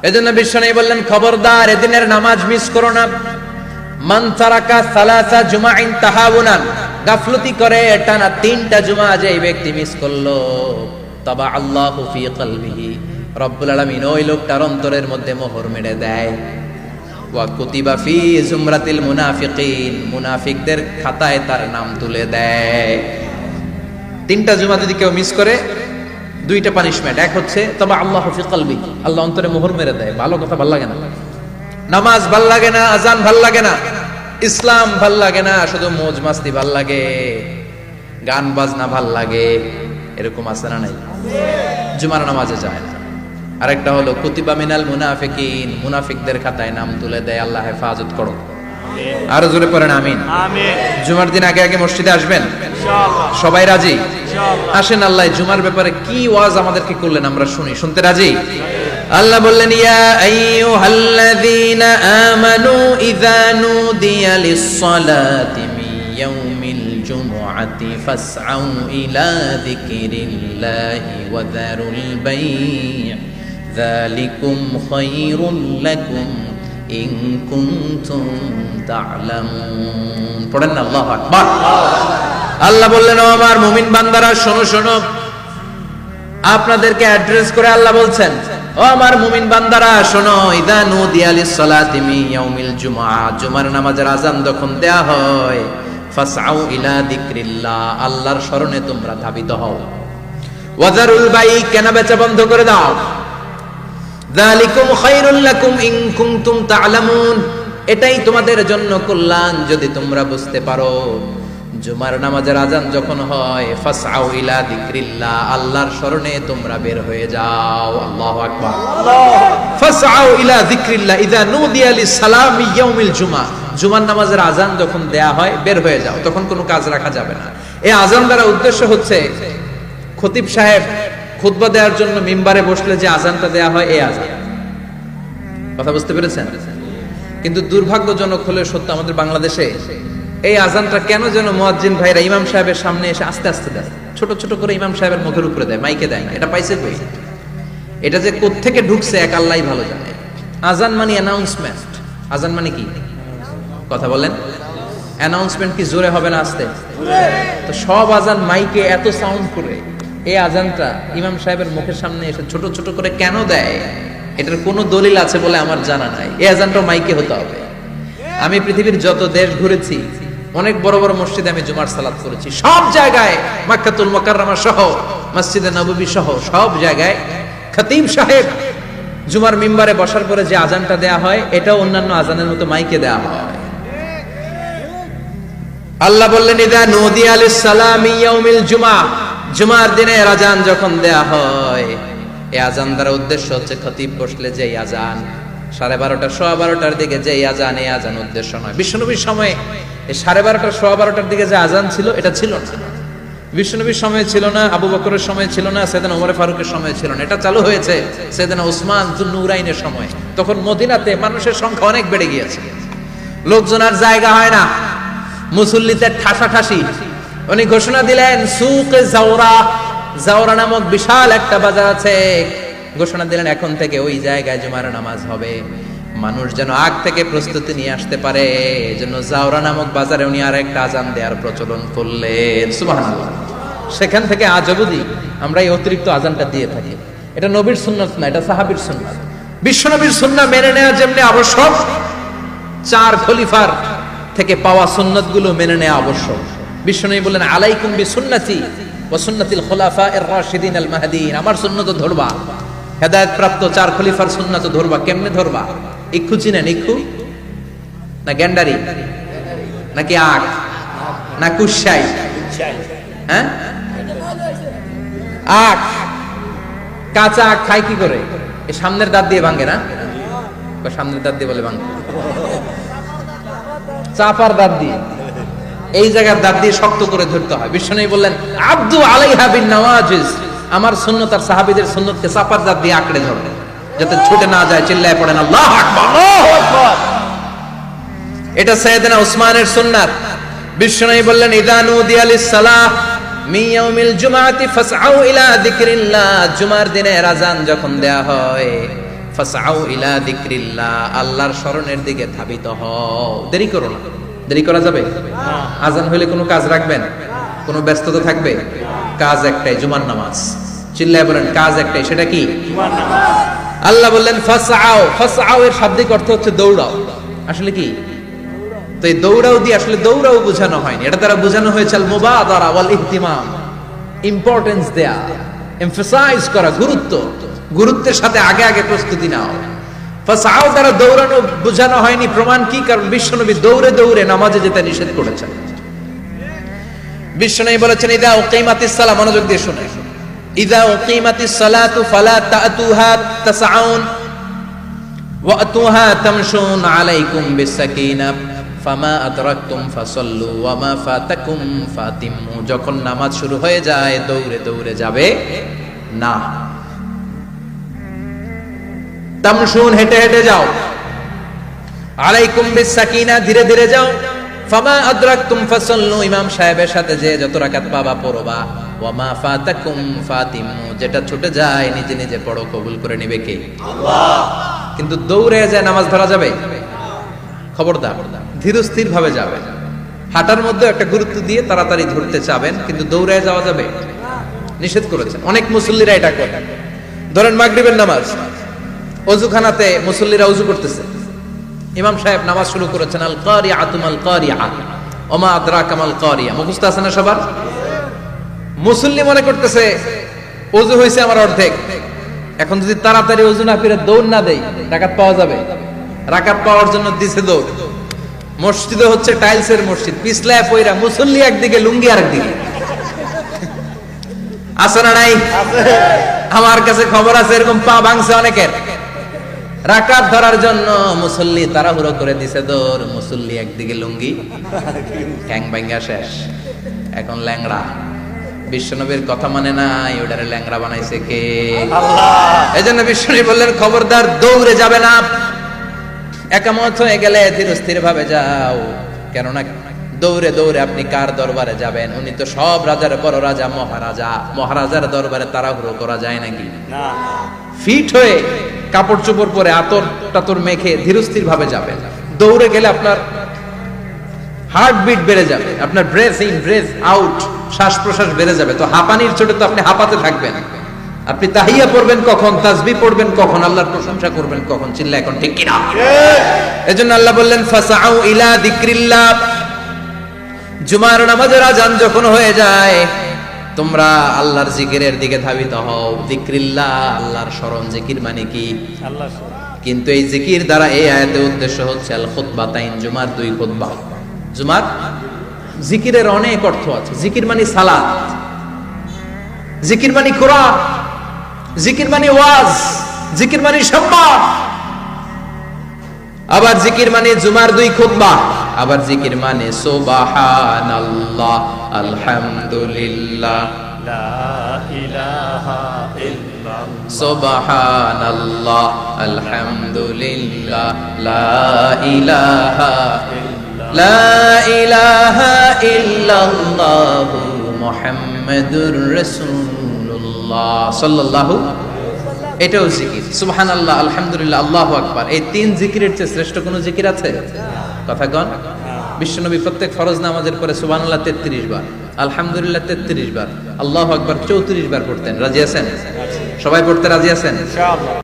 এজন্য বিশ্বনবী বললেন, খবরদার এদিনের নামাজ মিস করো না। মান তারাকা সালাসা জুমাইন তাহাউনান, গাফলতি করে টানা 3টা জুমা যে ব্যক্তি মিস করলো, তাবা আল্লাহু ফি কলবিহি, রব্বুল আলামিন ওই লোকটার অন্তরের মধ্যে মোহর মেরে দেয়। ওয়া কুতিবা ফি জুমরাতিল মুনাফিকিন, মুনাফিকদের খাতায় তার নাম তুলে দেয়। 3টা জুমা যদি কেউ মিস করে, 2টা পানিশমেন্ট। এক হচ্ছে তাবা আল্লাহু ফি কলবি, আল্লাহ অন্তরে মোহর মেরে দেয়। ভালো কথা ভাল লাগে না, নামাজ ভাল লাগে না, আজান ভাল লাগে না, ইসলাম ভাল লাগে না, শুধু মौज মাস্তি ভাল লাগে, গান বাজনা ভাল লাগে, এরকম আছে না নাই? জুমার নামাজে যায় না। আরেকটা হলো কুতিবা মিনাল মুনাফিকিন, মুনাফিকদের খাতায় নাম তুলে দেয়। আল্লাহ হেফাজত করো। আরো জোরে পড়েন আমিন। আমিন। জুমার দিন আগে আগে মসজিদে আসবেন ইনশাআল্লাহ। সবাই রাজি? ইনশাআল্লাহ। আসেন, আল্লাহ জুমার ব্যাপারে কি ওয়াজ আমাদেরকে করলেন আমরা শুনি। শুনতে রাজি? আল্লাহ বললেন, ইয়া আইয়ুহাল্লাযীনা আমানু ইযা নুদিয়া লিস-সালাতি মিন ইয়াউমিল জুমআতি ফাসআউ ইলা যিকরিল্লাহি ওয়া যারুল বাই', যালিকুম খায়রুল লাকুম ইন কুনতুম তা'লামুন। পড়েন না আল্লাহু আকবার। আল্লাহ বললেন, ও আমার মুমিন বান্দারা শোনো শোনো। আপনাদেরকে অ্যাড্রেস করে আল্লাহ বলছেন, ও আমার মুমিন বান্দারা শোনো, ইযা নুদিয়া লিস-সালাতি মিন ইয়াউমিল জুমআ, জুমার নামাজের আযান যখন দেয়া হয়, ফাসআউ ইলা যিকরিল্লাহ, আল্লাহর স্মরণে তোমরা ধাবিত হও। ওয়া যারুল বাই', কেনা বেচা বন্ধ করে দাও। যালিকুম খায়রুল লাকুম ইন কুনতুম তা'লামুন, এটাই তোমাদের জন্য কল্যাণ যদি তোমরা বুঝতে পারো। জুমার নামাজের আযান যখন হয়, ফাসআউ ইলা যিকরিল্লাহ, আল্লাহর স্মরণে তোমরা বের হয়ে যাও। আল্লাহু আকবার। ফাসআউ ইলা যিকরিল্লাহ ইযা নুদিয়া লিস-সালামি ইয়াউমিল জুমআ, জুমার নামাজের আযান যখন দেয়া হয় বের হয়ে যাও, তখন কোনো কাজ রাখা যাবে না। এই আযান দ্বারা উদ্দেশ্য হচ্ছে খতিব সাহেব খুতবা দেওয়ার জন্য মিম্বারে বসলে যে আযানটা দেয়া হয়, এই আযান। কথা বুঝতে পেরেছেন? কিন্তু দুর্ভাগ্যজনক হলে সত্য, আমাদের বাংলাদেশে এই আযানটা কেন যেন মুয়াজ্জিন ভাইরা ইমাম সাহেবের সামনে এসে আস্তে আস্তে দেয়, ছোট ছোট করে ইমাম সাহেবের মুখের উপরে দেয়, মাইকে দেয় না। এটা পাইছে কই? এটা যে কোত্থেকে ঢুকছে এক আল্লাহই ভালো জানে। আযান মানে অ্যানাউন্সমেন্ট। আযান মানে কি? কথা বলেন। অ্যানাউন্সমেন্ট কি জোরে হবে না আস্তে? তো সব আযান মাইকে এত সাউন্ড করে, এই আযানটা ইমাম সাহেবের মুখের সামনে এসে ছোট ছোট করে কেন দেয়? এটার কোনো দলিল আছে বলে আমার জানা নাই। এই আযানটা মাইকে হতে হবে। আমি পৃথিবীর যত দেশ ঘুরেছি, অনেক বড় বড় মসজিদে আমি জুমার সালাত করেছি, সব জায়গায় মক্কাতুল মুকাররমা সহ মসজিদে নববী সহ সব জায়গায় খতিব সাহেব জুমার মিম্বারে বসার পরে যে আযানটা দেয়া হয়, এটাও অন্যান্য আযানের মতো মাইকে দেয়া হয়। আল্লাহ বললেন, ইযা নুদিয়া লিস-সালামি ইয়াউমিল জুমআ, জুমার দিনের আযান যখন দেয়া হয়, এই আযান দ্বারা উদ্দেশ্য হচ্ছে খতিব বসলে যে আযান 12:30 12:15 দিকে যে আযান, এই আযান উদ্দেশ্য নয়। বিশ্বনবীর সময়ে এই 12:30 12:15 দিকে যে আযান ছিল, এটা ছিল না। বিশ্বনবীর সময় ছিল না, আবু বকরের সময় ছিল না, সাইয়েদনা ওমর ফারুকের সময় ছিল না। এটা চালু হয়েছে সাইয়েদনা উসমান যুন্নুরাইনের সময়। তখন মদিনাতে মানুষের সংখ্যা অনেক বেড়ে গিয়েছে, লোকজন আর জায়গা হয় না, মুসল্লিতে ঠাসাঠাসি। উনি ঘোষণা দিলেন, সুকে জাওরা, জাওরা নামক বিশাল একটা বাজার আছে, ঘোষণা দিলেন এখন থেকে ওই জায়গায় জুমার নামাজ হবে। মানুষ যেন আগ থেকে প্রস্তুতি নিয়ে আসতে পারে, এজন্য জাওরা নামক বাজারে উনি আর একটা আযান দেওয়ার প্রচলন করলেন। সুবহানাল্লাহ। সেখান থেকে আজ অবধি আমরা এই অতিরিক্ত আযানটা দিয়ে থাকি। এটা নবীর সুন্নাত না, এটা সাহাবীর সুন্নাত। বিশ্বনবীর সুন্নাহ মেনে নেওয়া যেমনি আবশ্যক, 4 খলিফার থেকে পাওয়া সুন্নাতগুলো মেনে নেওয়া আবশ্যক। বিশ্বনবী বললেন, আলাইকুম বিসুন্নতি ওয়া সুন্নাতিল খুলাফায়ে রাশিদিন আল মাহদিন, আমার সুন্নাত ধরবা। হেদায়েত প্রাপ্ত 4 খলিফার সুন্নাত ধরবা। কেমনে ধরবা? ইক্ষু চিনেন? ইক্ষু না গ্যান্ডারি নাকি আখ না কুশাই? হ্যাঁ, আখ। কাঁচা আখ খায় কি করে? এই সামনের দাঁত দিয়ে ভাঙে না? সামনের দাঁত দিয়ে বলে ভাঙে, চাপার দাঁত দিয়ে, এই জায়গার দাঁত দিয়ে শক্ত করে ধরতে হয়। বিশ্বনবী বললেন, আব্দু আলাইহা বিন নওয়াজিজ, আমার সুন্নাত আর সাহাবীদের সুন্নাতকে চাপার দাঁত দিয়ে আঁকড়ে ধরবে, যাতে ছুটে না যায়। চিল্লায় পড়েন আল্লাহু আকবার। আল্লাহু আকবার। এটা সাইয়েদনা উসমানের সুন্নাত। বিশ্বনবী বললেন, ইযা নুদিয়া লিস-সালাহ মিন ইয়াউমিল জুমআতি ফাসআউ ইলা যিকরিল্লাহ, জুমার দিনের আযান যখন দেয়া হয়, ফাসআউ ইলা যিকরিল্লাহ, আল্লাহর স্মরণের দিকে ধাবিত হও। দেরি করো না। দেরি করা যাবে? আজান হইলে কোনো কাজ রাখবেন? কোনো ব্যস্ততা থাকবে? কাজ একটাই, জুমার নামাজ। চিল্লায় বলেন কাজ একটাই, সেটা কি? জুমার নামাজ। আল্লাহ বললেন ফাসআউ, ফাসআউ এর শাব্দিক অর্থ হচ্ছে দৌড়াও। আসলে কি? তো এই দৌড়াও দিয়ে আসলে দৌড়াও বোঝানো হয়নি, এটা দ্বারা বোঝানো হয়েছে আল মুবাদারা ওয়াল ইহতিমাম, ইম্পর্টেন্স দেয়া, এমফাসাইজ করা, গুরুত্বের সাথে আগে আগে প্রস্তুতি নাও। ফাসআউ দ্বারা দৌড়ানো বোঝানো হয়নি। প্রমাণ কি? কারণ বিশ্বনবী দৌড়ে দৌড়ে নামাজে যেতে নিষেধ করেছেন। বিশ্বনবী বলেছেন ইদা উকিমাতিস সালাহ, মনোযোগ দিয়ে শুনে, ইদা উকিমাতিস সালাতু ফালা তাতুহা তাসআউন ওয়া আতুহা তামশুন আলাইকুম বিসাকিনাহ ফামা আদরাকতুম ফাসাল্লু ওয়া মা ফাতাকুম ফাতিমু। যখন নামাজ শুরু হয়ে যায় দৌড়ে দৌড়ে যাবে না। তামশুন, হেঁটে হেঁটে যাও। আলাইকুম বিসাকিনা, ধীরে ধীরে যাও। ফামা আদরাকতুম ফাসাল্লু, ইমাম সাহেবের সাথে যে যত রাকাত পাবা পড়বা। ওয়া মা ফাতাকুম ফাতিমু, যেটা ছুটে যায় নিজে নিজে পড়ো, কবুল করে নেবে কে? আল্লাহ। কিন্তু দৌড়ে যায় নামাজ ধরা যাবে? খবরদার, ধীর স্থির ভাবে যাবে। হাঁটার মধ্যে একটা গুরুত্ব দিয়ে তাড়াতাড়ি ধরতে চাবেন, কিন্তু দৌড়ে যাওয়া যাবে? নিষেধ করেছেন। অনেক মুসল্লিরা এটা করে। ধরেন মাগরিবের নামাজ, ওযুখানাতে মুসল্লিরা ওযু করতেছে, ইমাম সাহেব নামাজ শুরু করেছেন, আল কারিআতু মাল কারিআ ওমা আদরাকা মাল কারিআ, মুখস্থ আছে না সবার? মুসল্লি মনে করতেছে ওযু হইছে আমার অর্ধেক, এখন যদি তাড়াতাড়ি ওযু না করে দৌড় না দেই রাকাত পাওয়া যাবে? রাকাত পাওয়ার জন্য দিছে দৌড়। মসজিদে হচ্ছে টাইলসের মসজিদ, পিছলায় পয়রা মুসল্লি একদিকে, লুঙ্গি আরেকদিকে। আছে না নাই? আমার কাছে খবর আছে এরকম পা ভাঙছে অনেকের। রাকাত ধরার জন্য মুসল্লি তাড়াহুড়ো করে দিছে দৌড়, মুসল্লি একদিকে লুঙ্গি, ঠ্যাং ভাঙা শেষ, এখন ল্যাংড়া। বিশ্বনবীর কথা মানে নাই, ওটারে ল্যাংড়া বানাইছে কে? আল্লাহ। এজন্য বিশ্বনবী বললেন খবরদার দৌড়ে যাবে না, একামত হয়ে গেলে ধীর স্থির ভাবে যাও। কেননা দৌড়ে দৌড়ে আপনি কার দরবারে যাবেন? উনি তো সব রাজার বড় রাজা, মহারাজা। মহারাজার দরবারে তাড়াহুড়ো করা যায় নাকি? না। ফিট হয়ে কাপড় চোপড় পরে আতর টাতর মেখে ধীর স্থির ভাবে যাবেন। দৌড়ে গেলে আপনার হার্টবিট বেড়ে যাবে, আপনার ব্রেথ ইন ব্রেথ আউট, শ্বাস প্রশ্বাস বেড়ে যাবে। তো হাঁপানির চোটে তো আপনি হাঁপাতে থাকবেন। আপনি তাহিয়া পড়বেন কখন, তাসবিহ পড়বেন কখন, আল্লাহর প্রশংসা করবেন কখন? চিল্লা এখন ঠিক কিনা? এজন্য আল্লাহ বললেন ফাসআউ ইলা যিকরিল্লাহ, জুমার নামাজের আযান যখন হয়ে যায় তোমরা আল্লাহর জিকিরের দিকে ধাবিত হও। যিকরিল্লাহ, আল্লাহর স্মরণ। জিকির মানে কি? আল্লাহর স্মরণ। কিন্তু এই জিকির দ্বারা এই আয়াতের উদ্দেশ্য হচ্ছে আল খুতবাতাইন, জুমার দুই খুতবা। জুমার জিকিরের অনেক অর্থ আছে। জিকির মানে সালাত, জিকির মানে কোরআন, জিকির মানে ওয়াজ, জিকির মানে সম্মান। আবার জিকির মানে জুমার দুই খুতবা, আবার জিকির মানে সুবহানাল্লাহ, আলহামদুলিল্লাহ, লা ইলাহা ইল্লাল্লাহ, সুবহানাল্লাহ, আলহামদুলিল্লাহ, লা ইলাহা ইল্লাল্লাহ, লা ইলাহা ইল্লাল্লাহ, মুহাম্মাদুর রাসূলুল্লাহ সাল্লাল্লাহু। এটাও জিকির। সুবহানাল্লাহ, আলহামদুলিল্লাহ, আল্লাহু আকবার। এই তিন জিকিরের চেয়ে শ্রেষ্ঠ কোন জিকির আছে? কথা কন। বিশ্বনবী প্রত্যেক ফরজ নামাজের পরে সুবহানাল্লাহ 33 বার, আলহামদুলিল্লাহ 33 বার, আল্লাহু আকবার 34 বার পড়তেন। রাজি আছেন? সবাই পড়তে রাজি আছেন? ইনশাআল্লাহ।